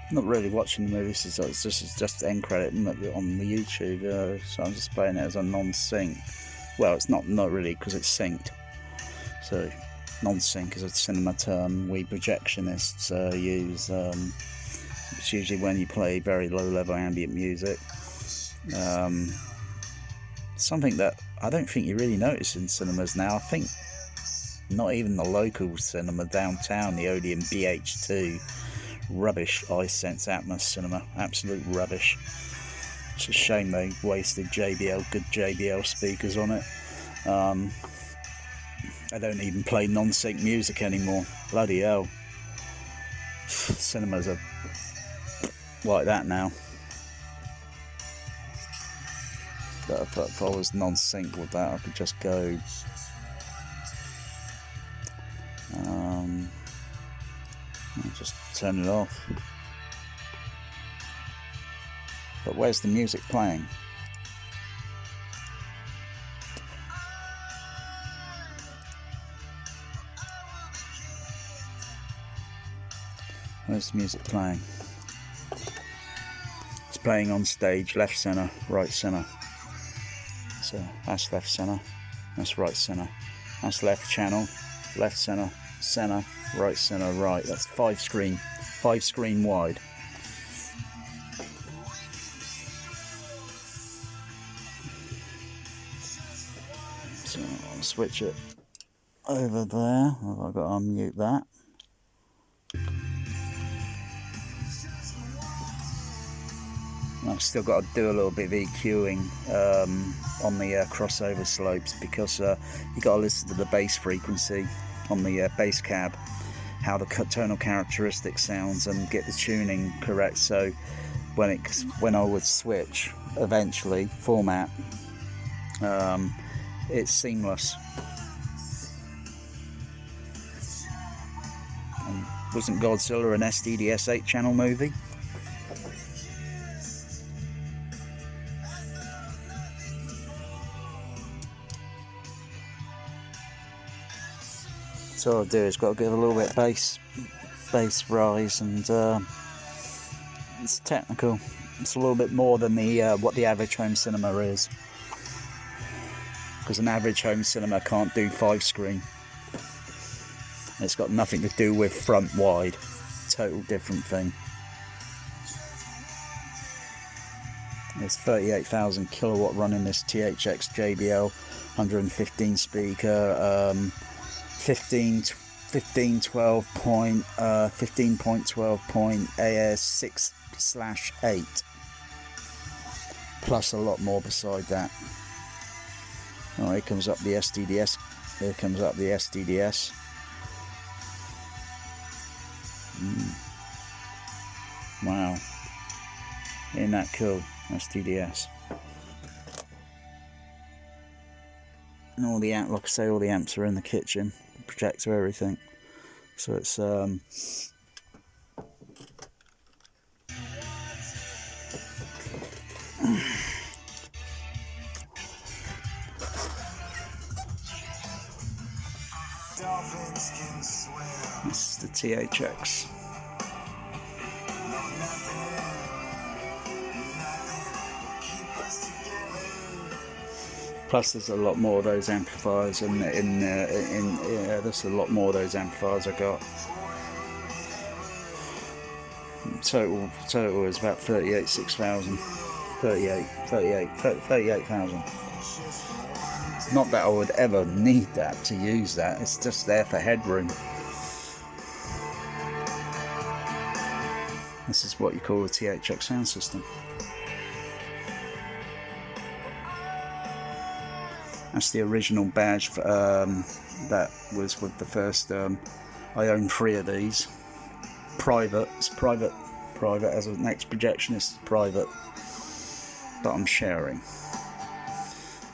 Not really watching the movie. This is just end credit on the YouTube. So I'm just playing it as a non-sync. Well, it's not really, because it's synced. So non-sync is a cinema term we projectionists use. It's usually when you play very low-level ambient music. Something that I don't think you really notice in cinemas now. I think not even the local cinema downtown, the Odeon BH2, rubbish iSense Atmos cinema, absolute rubbish. It's a shame they wasted good JBL speakers on it. I don't even play non-sync music anymore. Bloody hell. Cinemas are like that now. But if I was non-sync with that, I could just go just turn it off. But where's the music playing? Where's the music playing? It's playing on stage, left center, right center. So that's left center, that's right center, that's left channel, left center, center, right center, right. That's 5 screen wide. So I'll switch it over there. I've got to unmute that. I've still got to do a little bit of EQing on the crossover slopes, because you got to listen to the bass frequency on the bass cab, how the tonal characteristic sounds, and get the tuning correct. So when I would switch eventually format, it's seamless. And wasn't Godzilla an SDDS 8 channel movie? So all I'll do is got to give a little bit of bass rise, and it's technical. It's a little bit more than the what the average home cinema is, because an average home cinema can't do 5 screen. It's got nothing to do with front wide. Total different thing. There's 38,000 kilowatt running this THX JBL 115 speaker. 15.12.AS6/8, plus a lot more beside that. Oh, here comes up the SDDS. Here comes up the SDDS. Wow, isn't that cool? SDDS. And all the like I say, all the amps are in the kitchen, the projector, everything. So it's this is the THX. Plus, there's a lot more of those amplifiers there's a lot more of those amplifiers I got. Total is about 38,000. Not that I would ever need that to use that. It's just there for headroom. This is what you call a THX sound system. That's the original badge that was with the first. I own 3 of these. Private. It's private. As an ex-projectionist, it's private. But I'm sharing.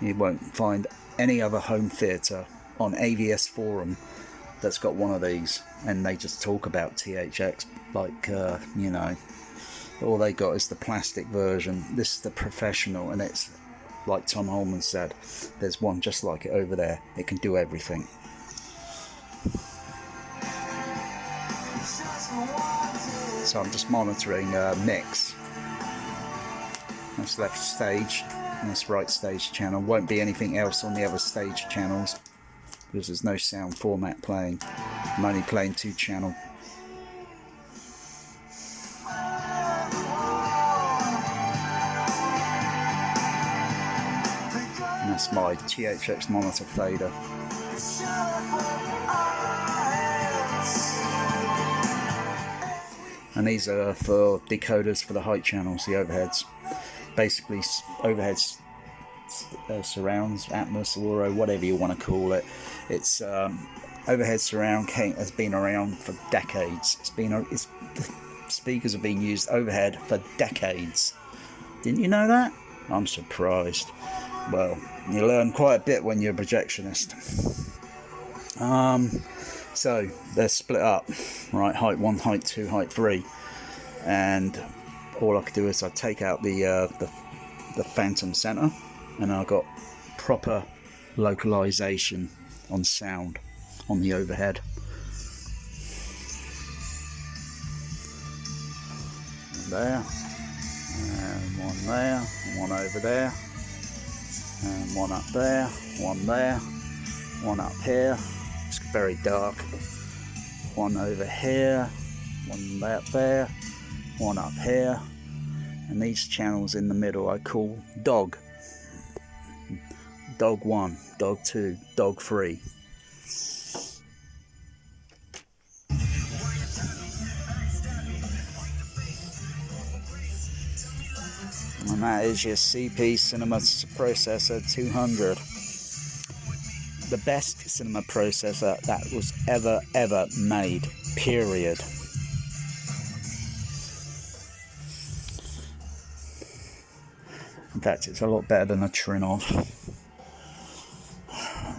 You won't find any other home theatre on AVS forum that's got one of these, and they just talk about THX like you know. All they got is the plastic version. This is the professional, and it's like Tom Holman said, there's one just like it over there. It can do everything. So I'm just monitoring mix. That's left stage, and that's right stage channel. Won't be anything else on the other stage channels because there's no sound format playing. I'm only playing 2 channel. And that's my THX monitor fader. And these are for decoders for the height channels, the overheads. Basically, overheads, surrounds, Atmos, Auro, whatever you want to call it. It's overhead surround has been around for decades. Speakers have been used overhead for decades. Didn't you know that? I'm surprised. Well, you learn quite a bit when you're a projectionist. So they're split up, right? Height 1, height 2, height 3, and all I could do is I take out the phantom center, and I got proper localization on sound on the overhead. There, and one there, one over there, and one up there, one up here. It's very dark. One over here, one up there, one up here, and these channels in the middle I call dog. Dog 1, dog 2, dog 3. And that is your CP Cinema Processor 200. The best cinema processor that was ever made, period. In fact, it's a lot better than a Trinov.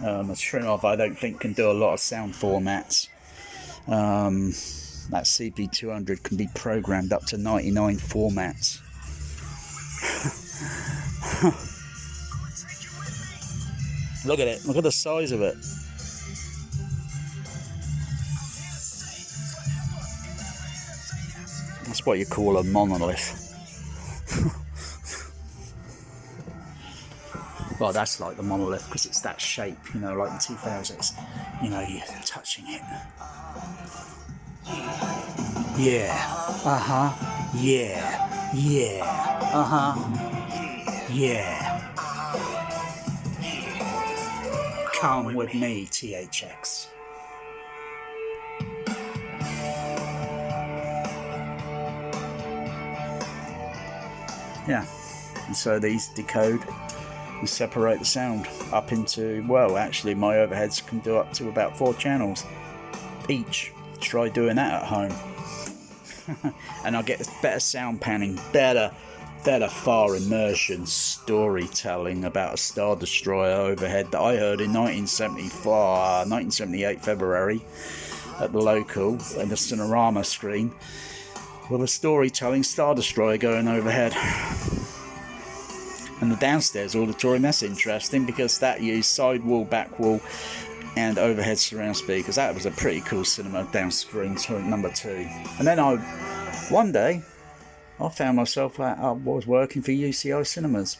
A Trinov I don't think can do a lot of sound formats. That CP200 can be programmed up to 99 formats. Look at it, look at the size of it. That's what you call a monolith. Well, that's like the monolith because it's that shape, you know, like the 2000s. You know, you're touching it. Yeah, yeah, yeah. Come with me, THX. Yeah, and so these decode and separate the sound up into, well, actually my overheads can do up to about 4 channels each. Try doing that at home. And I'll get better sound panning, better far immersion storytelling about a Star Destroyer overhead that I heard in 1978 February at the local in the Cinerama screen with a storytelling Star Destroyer going overhead. And the downstairs auditorium, that's interesting because that used side wall, back wall and overhead surround speakers. That was a pretty cool cinema down screen number 2. And then one day I found myself I was working for UCI Cinemas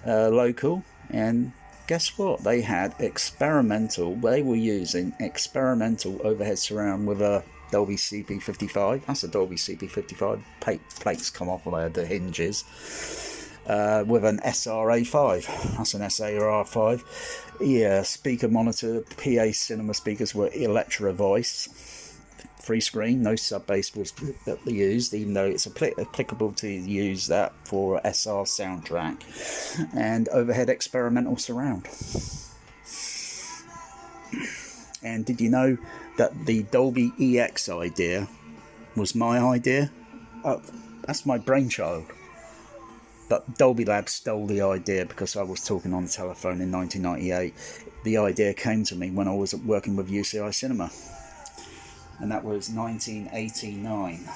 local, and guess what? They were using experimental overhead surround with a Dolby CP55. That's a Dolby CP55. Plates come off of the hinges. With an SRA5. That's an SAR5. Yeah, speaker monitor, PA cinema speakers were Electra Voice. Free screen, no sub bass was used, even though it's applicable to use that for SR soundtrack. And overhead experimental surround. And did you know that the Dolby EX idea was my idea? That's my brainchild. But Dolby Labs stole the idea because I was talking on the telephone in 1998. The idea came to me when I was working with UCI Cinema. And that was 1989.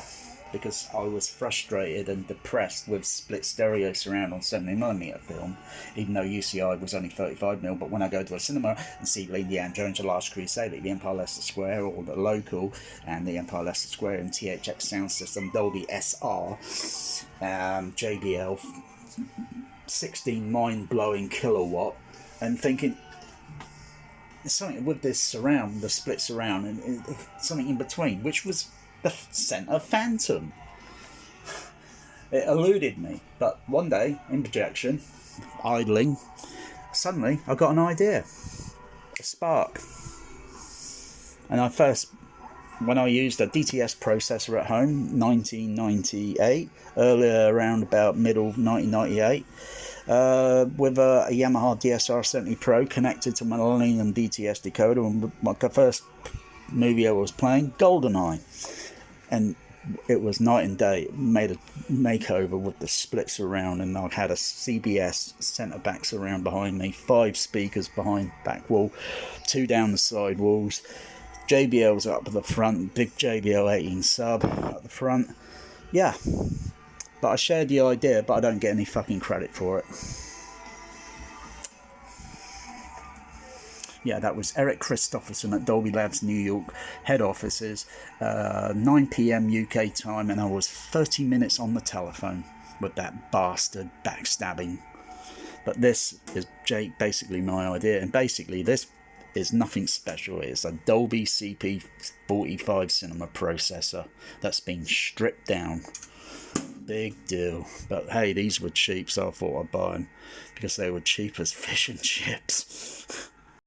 because I was frustrated and depressed with split stereo surround on 70mm film, even though UCI was only 35mm. But when I go to a cinema and see Indiana Jones: The Last Crusade at the Empire Leicester Square, or the local and the Empire Leicester Square and THX sound system, Dolby SR, JBL 16 mind-blowing kilowatt, and thinking something with this surround, the split surround, and something in between, which was the Centre Phantom. It eluded me, but one day in projection, idling, suddenly I got an idea, a spark. And when I used a DTS processor at home, 1998, earlier around about middle 1998, with a Yamaha DSR-70 Pro connected to my Millennium DTS decoder, and my first movie I was playing, GoldenEye, and it was night and day. It made a makeover with the split surround, and I had a CBS centre back surround behind me, 5 speakers behind back wall, 2 down the side walls, JBL's up at the front, big JBL 18 sub at the front. Yeah, but I shared the idea, but I don't get any fucking credit for it. Yeah, that was Eric Christopherson at Dolby Labs New York head offices, 9 p.m. UK time, and I was 30 minutes on the telephone with that bastard backstabbing. But this is basically my idea, and basically this is nothing special. It's a Dolby CP45 cinema processor that's been stripped down. Big deal. But hey, these were cheap, so I thought I'd buy them because they were cheap as fish and chips.